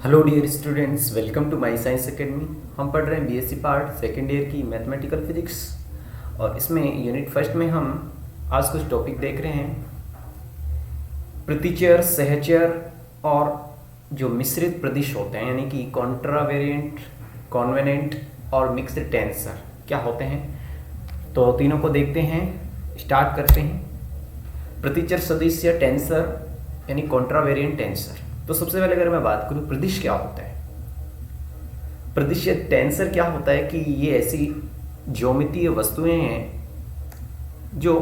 Hello dear students, welcome to my science academy. हम पढ़ रहे हैं बीएससी पार्ट सेकेंड ईयर की मैथमेटिकल फिजिक्स और इसमें यूनिट फर्स्ट में हम आज कुछ टॉपिक देख रहे हैं। प्रतिचर, सहचर और जो मिश्रित प्रदिश होते हैं यानी कि कॉन्ट्रावेरिएंट, कॉन्वेनेंट और मिक्स्ड टेंसर क्या होते हैं, तो तीनों को देखते हैं। स्टार्ट करते हैं। प्रतिचर सदिश या टेंसर यानी कॉन्ट्रावेरिएंट टेंसर। तो सबसे पहले अगर मैं बात करूं प्रदिश क्या होता है, प्रदिश या टेंसर क्या होता है कि ये ऐसी ज्योमितीय वस्तुएं हैं जो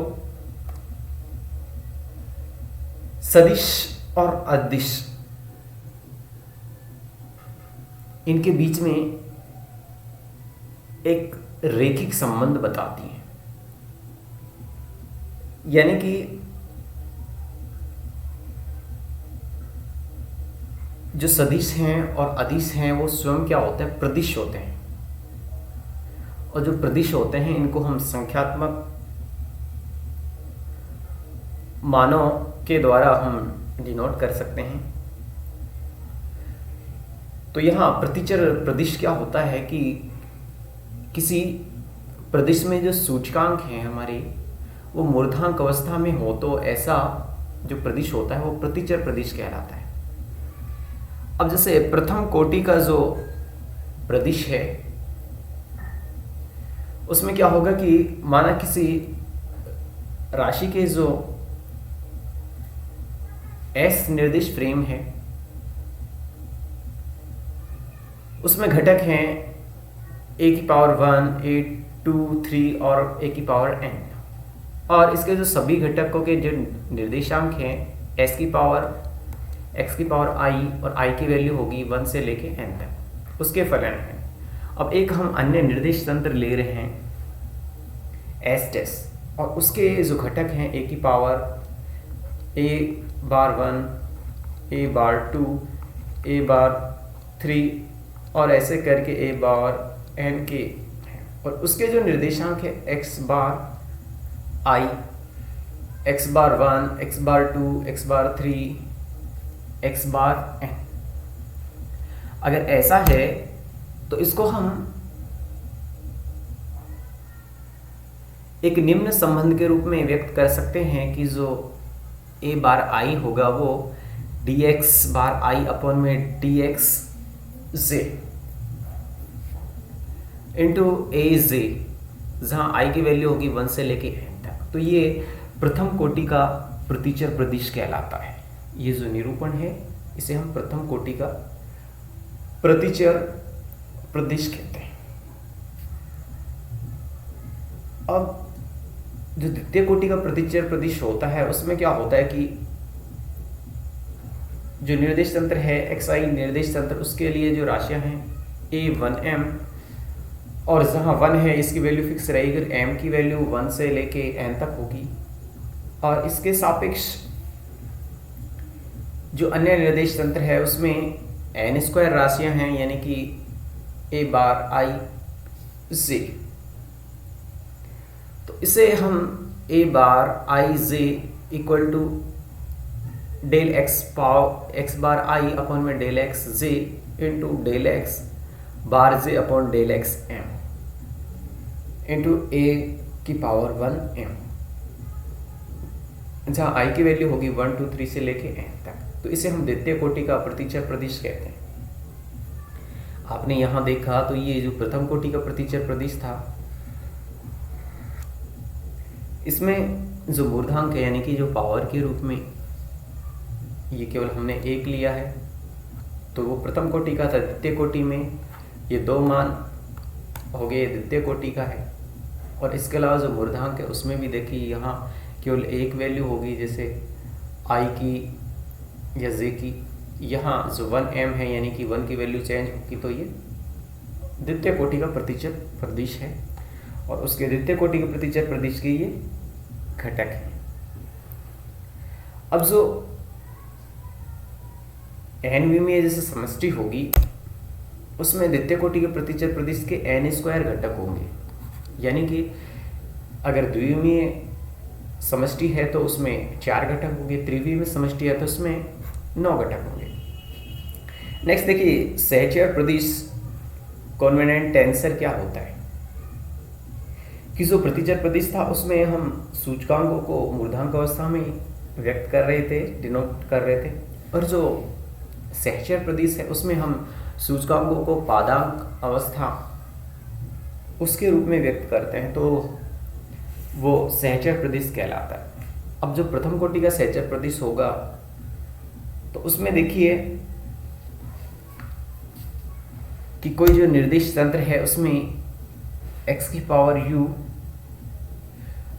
सदिश और अदिश इनके बीच में एक रैखिक संबंध बताती हैं। यानी कि जो सदिश हैं और अदिश हैं वो स्वयं क्या होते हैं, प्रदिश होते हैं। और जो प्रदिश होते हैं इनको हम संख्यात्मक मानों के द्वारा हम डिनोट कर सकते हैं। तो यहाँ प्रतिचर प्रदिश क्या होता है कि किसी प्रदिश में जो सूचकांक हैं हमारे वो मूर्धांक अवस्था में हो तो ऐसा जो प्रदिश होता है वो प्रतिचर प्रदिश कहलाता है। अब जैसे प्रथम कोटि का जो प्रदिश है उसमें क्या होगा कि माना किसी राशि के जो एस निर्दिष्ट फ्रेम है उसमें घटक हैं ए की पावर 1, ए 2, 3 और ए की पावर n। और इसके जो सभी घटकों के जो निर्देशांक हैं एस की पावर, x की पावर i और i की वैल्यू होगी 1 से लेके n तक, उसके फलन है। अब एक हम अन्य निर्देश तंत्र ले रहे हैं एस टेस्ट और उसके जो घटक हैं a की power a bar 1, a bar 2, a बार 3 और ऐसे करके a बार n के हैं। और उसके जो निर्देशांक है x bar i, x bar 1, x bar 2, x bar 3, x bar n। अगर ऐसा है तो इसको हम एक निम्न संबंध के रूप में व्यक्त कर सकते हैं कि जो a बार i होगा वो dx बार i अपॉन में dx z इंटू ए जे, जहाँ i की वैल्यू होगी 1 से लेके n तक। तो ये प्रथम कोटि का प्रतिचर प्रदिश कहलाता है। ये जो निरूपण है इसे हम प्रथम कोटि का प्रतिचर प्रदिश कहते हैं। अब जो द्वितीय कोटि का प्रतिचर प्रदिश होता है उसमें क्या होता है कि जो निर्देश तंत्र है xi निर्देश तंत्र, उसके लिए जो राशियां हैं a1m और जहां 1 है इसकी वैल्यू फिक्स रहेगी, m की वैल्यू 1 से लेके n तक होगी। और इसके सापेक्ष जो अन्य निर्देश तंत्र है उसमें n स्क्वायर राशियां हैं यानी कि a बार i j। तो इसे हम a bar i j equal to del x power x bar i upon में del x j into del x bar j upon del x m into a की power 1m, जहाँ i की value होगी 1, 2, 3 से लेके n तक। तो इसे हम द्वितीय कोटि का प्रतिचर प्रदिश कहते हैं। आपने यहां देखा तो ये जो प्रथम कोटि का प्रतिचर प्रदिश था इसमें जो मूर्धांक है यानी कि जो पावर के रूप में ये केवल हमने 1 लिया है तो वो प्रथम कोटि का था। द्वितीय कोटि में ये 2 मान हो गए, द्वितीय कोटि का है। और इसके अलावा जो मूर्धांक है उसमें भी देखिए यहाँ केवल 1 वैल्यू होगी, जैसे i की या j की। यहाँ जो 1m है यानी कि 1 की वैल्यू चेंज होगी तो ये द्वितीय कोटि का प्रतिचर प्रदिश है। और उसके द्वितीय कोटि के प्रतिचर प्रदिश के ये घटक है। अब जो n में जैसे समष्टि होगी उसमें द्वितीय कोटि के प्रतिचर प्रदिश के n स्क्वायर घटक होंगे। यानी कि अगर द्विमीय समष्टि है तो उसमें 4 घटक होंगे, त्रिवीय में समष्टि है तो उसमें 9 घटक होंगे। नेक्स्ट देखिए सहचर प्रदिश कॉन्वेनेंट टेंसर क्या होता है कि जो प्रतिचर प्रदिश था उसमें हम सूचकांकों को मूर्धांक अवस्था में व्यक्त कर रहे थे, डिनोट कर रहे थे, और जो सहचर प्रदिश है उसमें हम सूचकांकों को पादांक अवस्था उसके रूप में व्यक्त करते हैं, तो वो सहचर प्रदिश कहलाता है। अब जो प्रथम कोटि का सहचर प्रदिश होगा तो उसमें देखिए कि कोई जो निर्दिष्ट तंत्र है उसमें x की पावर u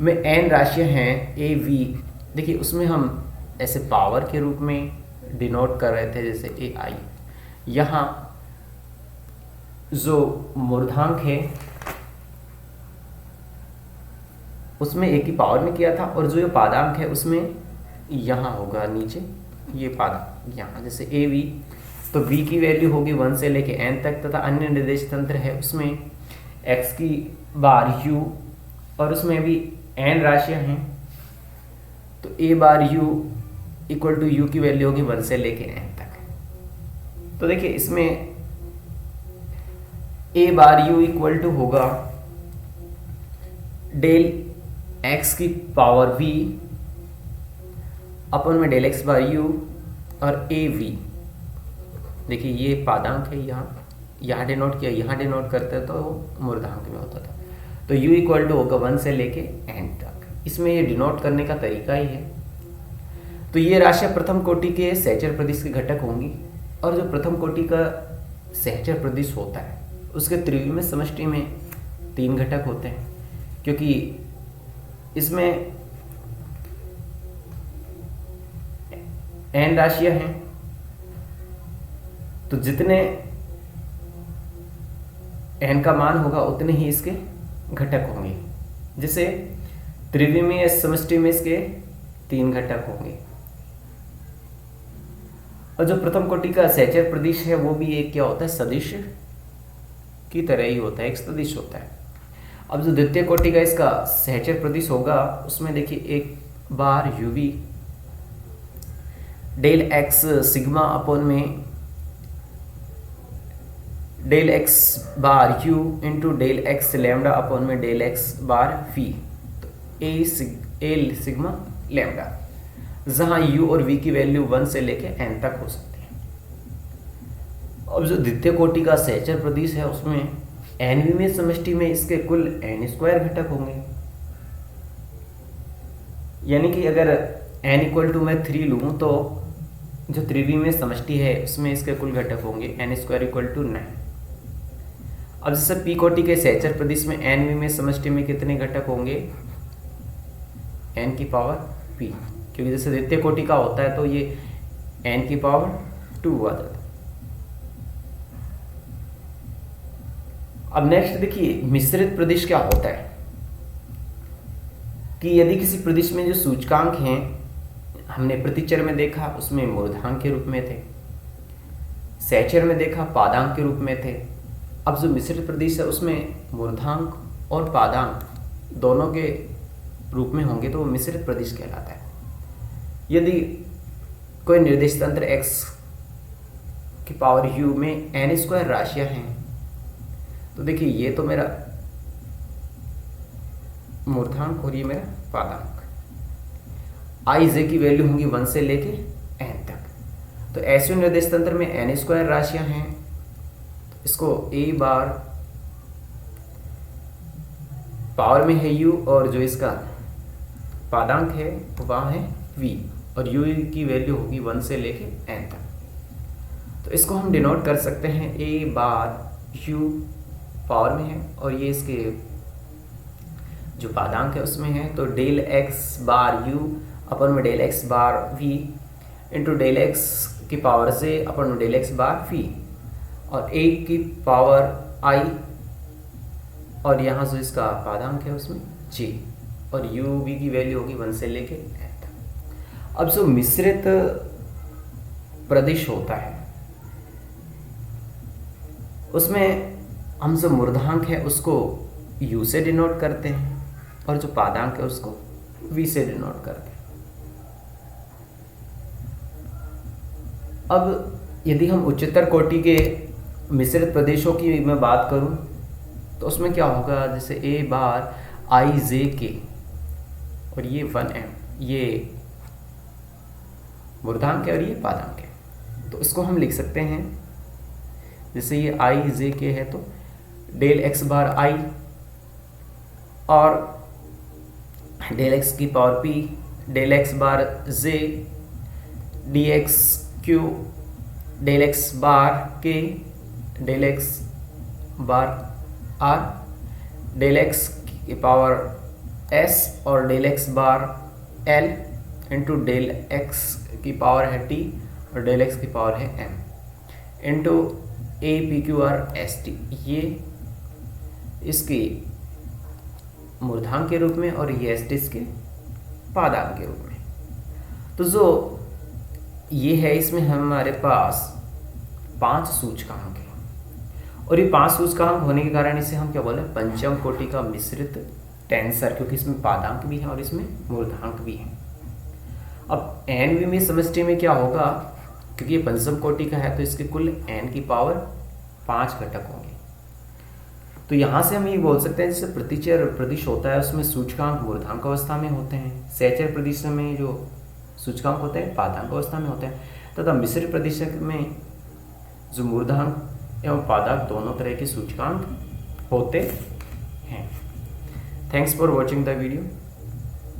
में n राशियां हैं a v। देखिए उसमें हम ऐसे पावर के रूप में डिनोट कर रहे थे जैसे a i। यहाँ जो मूर्धांक है उसमें a की पावर में किया था, और जो ये पादांक है उसमें यहाँ होगा नीचे ये पादांक यहाँ जैसे a v, तो v की वैल्यू होगी 1 से लेके n तक, तथा अन्य निर्देश तंत्र है उसमें x की बार u और उसमें भी n राशियां हैं, तो a bar u equal to u की वैल्यू होगी 1 से लेके n तक। तो देखिए इसमें a bar u equal to होगा डेल x की पावर v अपन में डेल x बार u और a v। देखिए ये पादांक है, यहाँ डिनोट किया, यहाँ डिनोट करते तो मूर्धांक में होता था, तो u इक्वल टू होगा 1 से लेके n तक। इसमें ये डिनोट करने का तरीका ही है। तो ये राशियां प्रथम कोटि के सहचर प्रदिश के घटक होंगी, और जो प्रथम कोटि का सहचर प्रदिश होता है उसके त्रिविमीय समष्टि में 3 घटक होते हैं, क्योंकि इसमें n राशियां हैं, तो जितने n का मान होगा उतने ही इसके घटक होंगे। जैसे त्रिविमीय समष्टि में इसके 3 घटक होंगे, और जो प्रथम कोटि का सहचर प्रदिश है वो भी एक क्या होता है, सदिश की तरह ही होता है, एक सदिश होता है। अब जो द्वितीय कोटि का इसका सहचर प्रदिश होगा उसमें देखिए एक बार uv del x sigma upon में del x bar u into del x lambda upon में डेल x बार v, तो a सिग्मा लैम्डा, जहां u और v की वैल्यू 1 से लेके n तक हो सकती है। अब जो द्वितीय कोटि का सहचर प्रदिश है उसमें nवीं समष्टि में इसके कुल n² घटक होंगे, यानी कि अगर n इक्वल टू मैं 3 लूँ तो जो त्रिविमीय समष्टि है उसमें इसके कुल घटक होंगे n² इक्वल टू 9। अब जैसे p कोटि के सहचर प्रदिश में nवीं समष्टि में कितने घटक होंगे, n की पावर p, क्योंकि जैसे द्वितीय कोटि का होता है तो ये n की पावर 2 आ जाता है। अब नेक्स्ट देखिए मिश्रित प्रदिश क्या होता है, कि यदि किसी प्रदिश में जो सूचकांक हैं हमने प्रतिचर में देखा उसमें मूर्धांक के रूप में थे, सहचर में देखा पादांक के रूप में थे। अब जो मिश्रित प्रदिश है उसमें मूर्धांक और पादांक दोनों के रूप में होंगे तो वो मिश्रित प्रदिश कहलाता है। यदि कोई निर्देश तंत्र x की पावर u में n² राशियां हैं, तो देखिए ये तो मेरा मूर्धांक और ये मेरा पादांक, i की वैल्यू होंगी 1 से लेके n तक। तो ऐसे निर्देश तंत्र में n² राशियां हैं, तो इसको a बार पावर में है u और जो इसका पादांक है वह है v, और u की वैल्यू होगी 1 से लेके n तक। तो इसको हम डिनोट कर सकते हैं a बार u पावर में है और ये इसके जो पादांक है उसमें है, तो डेल x बार u अपन में del x bar v into del x की पावर से अपन में डेल x बार v, और a की पावर i, और यहाँ जो इसका पादांक है उसमें j, और u v की वैल्यू होगी 1 से लेके n तक। अब जो मिश्रित प्रदिश होता है उसमें हम जो मूर्धांक है उसको u से डिनोट करते हैं और जो पादांक है उसको v से डिनोट करते हैं। अब यदि हम उच्चतर कोटि के मिश्रित प्रदेशों की मैं बात करूं तो उसमें क्या होगा, जैसे ए बार आई जे के और ये 1m, ये मूर्धांक है और ये पादांक है, तो इसको हम लिख सकते हैं जैसे ये आई जे के है तो डेल एक्स बार आई और डेल एक्स की power P del X bar J D X Q del X bar K del X bar R del X की पावर एस और del X bar L into del X की power है T और del X की power है M into A P Q R S T, ये इसकी मूर्धांक के रूप में और ये एस टी इसके पादांक के रूप में। तो जो ये है इसमें हमारे पास 5 सूचकांक हैं और ये 5 सूचकांक होने के कारण इसे हम क्या बोले, पंचम कोटि का मिश्रित टेंसर, क्योंकि इसमें पादांक भी है और इसमें मूर्धांक भी है। अब एन विमीय समष्टि में क्या होगा, क्योंकि ये पंचम कोटि का है तो इसके कुल एन की पावर 5 घटक होंगे। तो यहाँ से हम ये बोल सकते हैं जैसे प्रतिचर प्रदिश होता है उसमें सूचकांक मूर्धांक अवस्था में होते हैं, सहचर प्रदिश में जो सूचकांक होते हैं पादांक अवस्था में होते हैं, तथा मिश्रित प्रदिश में जो मूर्धांक एवं पादांक दोनों तरह के सूचकांक होते हैं। Thanks for watching the video.